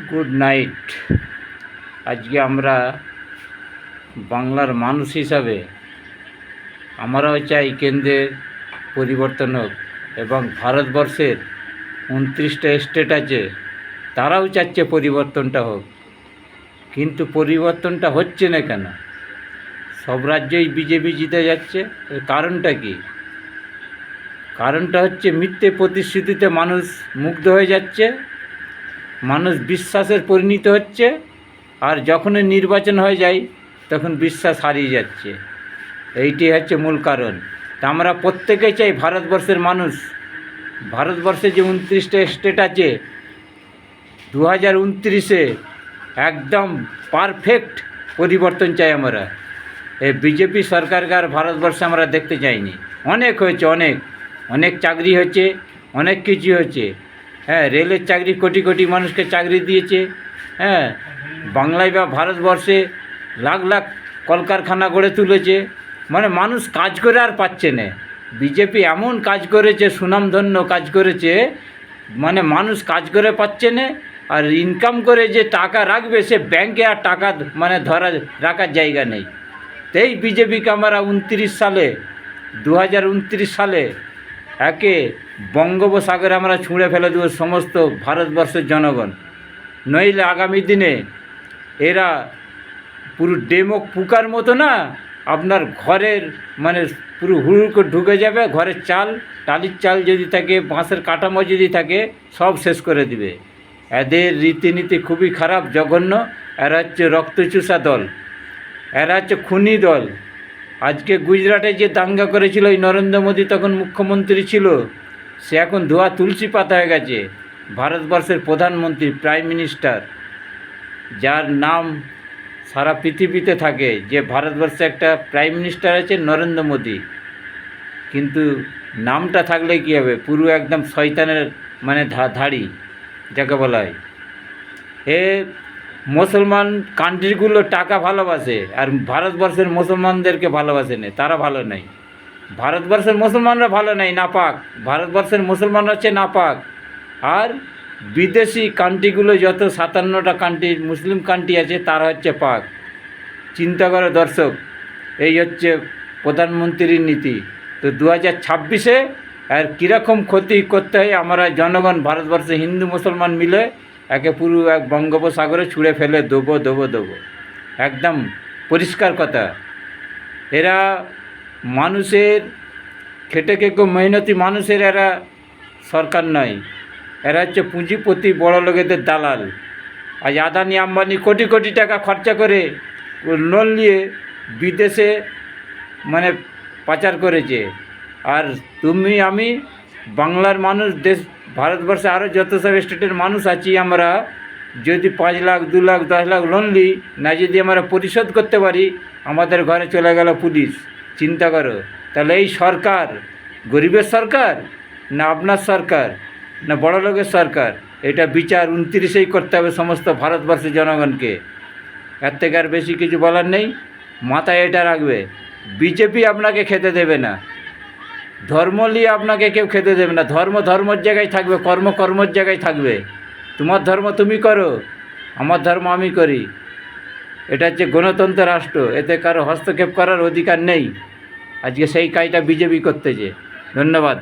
Good night. আজকে আমরা বাংলার মানুষ হিসাবে আমরাও চাই কেন্দ্রের পরিবর্তন হোক এবং ভারতবর্ষের 29টা স্টেট আছে, তারাও চাচ্ছে পরিবর্তনটা হোক, কিন্তু পরিবর্তনটা হচ্ছে না কেন? সব রাজ্যেই বিজেপি জিতে যাচ্ছে। এর কারণটা কি? কারণটা হচ্ছে মিথ্যে প্রতিশ্রুতিতে মানুষ মুগ্ধ হয়ে যাচ্ছে, মানুষ বিশ্বাসের পরিণত হচ্ছে, আর যখনই নির্বাচন হয়ে যায় তখন বিশ্বাস হারিয়ে যাচ্ছে। এইটি হচ্ছে মূল কারণ। তা আমরা প্রত্যেকেই চাই ভারতবর্ষের মানুষ, ভারতবর্ষে যে 29টা স্টেট আছে, 2029-এ একদম পারফেক্ট পরিবর্তন চাই আমরা। এই বিজেপি সরকারকে আর ভারতবর্ষে আমরা দেখতে চাইনি। অনেক হয়েছে, অনেক অনেক চাকরি হয়েছে, অনেক কিছু হয়েছে। হ্যাঁ, রেলের চাকরি কোটি কোটি মানুষকে চাকরি দিয়েছে। হ্যাঁ, বাংলায় বা ভারতবর্ষে লাখ লাখ কলকারখানা গড়ে তুলেছে। মানে মানুষ কাজ করে আর পাচ্ছে না। বিজেপি এমন কাজ করেছে, সুনামধন্য কাজ করেছে, মানে মানুষ কাজ করে পাচ্ছে না। আর ইনকাম করে যে টাকা রাখবে, সে ব্যাংকে আর টাকা মানে রাখার জায়গা নেই। এই বিজেপিকে আমরা 2029 সালে একে বঙ্গোপসাগরে আমরা ছুঁড়ে ফেলে দেবো সমস্ত ভারতবর্ষের জনগণ। নইলে আগামী দিনে এরা পুরো ডেমো পুকার মতো না, আপনার ঘরের মানে পুরো হুড় করে ঢুকে যাবে। ঘরের চাল, টালির চাল যদি থাকে, বাঁশের কাঠামো যদি থাকে, সব শেষ করে দিবে। এদের রীতিনীতি খুবই খারাপ, জঘন্য। এরা হচ্ছে রক্তচুষা দল, এরা হচ্ছে খুনি দল। আজকে গুজরাটে যে দাঙ্গা করেছিল, এই নরেন্দ্র মোদী তখন মুখ্যমন্ত্রী ছিল, সে এখন ধোয়া তুলসী পাতা হয়ে গেছে। ভারতবর্ষের প্রধানমন্ত্রী, প্রাইম মিনিস্টার, যার নাম সারা পৃথিবীতে থাকে, যে ভারতবর্ষে একটা প্রাইম মিনিস্টার আছে নরেন্দ্র মোদী, কিন্তু নামটা থাকলে কী হবে, পুরো একদম শয়তানের মানে ধাড়ি যাকে বলা হয়। এ মুসলমান কান্ট্রিগুলো টাকা ভালোবাসে, আর ভারতবর্ষের মুসলমানদেরকে ভালোবাসে না, তারা ভালো নাই। ভারতবর্ষের মুসলমানরা ভালো নাই, নাপাক। ভারতবর্ষের মুসলমানরা হচ্ছে নাপাক। আর বিদেশি কান্ট্রিগুলো যত 57টা কান্ট্রি মুসলিম কান্ট্রি আছে, তারা হচ্ছে পাক। চিন্তা করো দর্শক, এই হচ্ছে প্রধানমন্ত্রীর নীতি। তো 2026-এ আর কীরকম ক্ষতি করতে হয় আমরা জনগণ, ভারতবর্ষে হিন্দু মুসলমান মিলে একে পুরো এক বঙ্গোপসাগরে ছুঁড়ে ফেলে দেবো। একদম পরিষ্কার কথা। এরা মানুষের খেটে খেকো মেহনতি মানুষের এরা সরকার নয়, এরা হচ্ছে পুঁজিপতি বড় লোকেদের দালাল। আজ আদানি আম্বানি কোটি কোটি টাকা খরচা করে লোন নিয়ে বিদেশে মানে পাচার করেছে। আর তুমি আমি বাংলার মানুষ, দেশ ভারতবর্ষে আরও যত সব স্টেটের মানুষ আছি, আমরা যদি 5 লাখ 2 লাখ 10 লাখ লোন নিই না, যদি আমরা পরিশোধ করতে পারি, আমাদের ঘরে চলে গেল পুলিশ। চিন্তা করো, তাহলে এই সরকার গরিবের সরকার না আপনার সরকার না বড় লোকের সরকার? এটা বিচার 29-এই করতে হবে সমস্ত ভারতবর্ষের জনগণকে। এর থেকে আর বেশি কিছু বলার নেই। মাথায় এটা রাখবে, বিজেপি আপনাকে খেতে দেবে না, ধর্ম নিয়ে আপনাকে কেউ খেতে দেবে না। ধর্ম ধর্মের জায়গায় থাকবে, কর্ম কর্মের জায়গায় থাকবে। তোমার ধর্ম তুমি করো, আমার ধর্ম আমি করি। এটা হচ্ছে গণতন্ত্র রাষ্ট্র, এতে কারো হস্তক্ষেপ করার অধিকার নেই। আজকে সেই কাজটা বিজেপি করতেছে। ধন্যবাদ।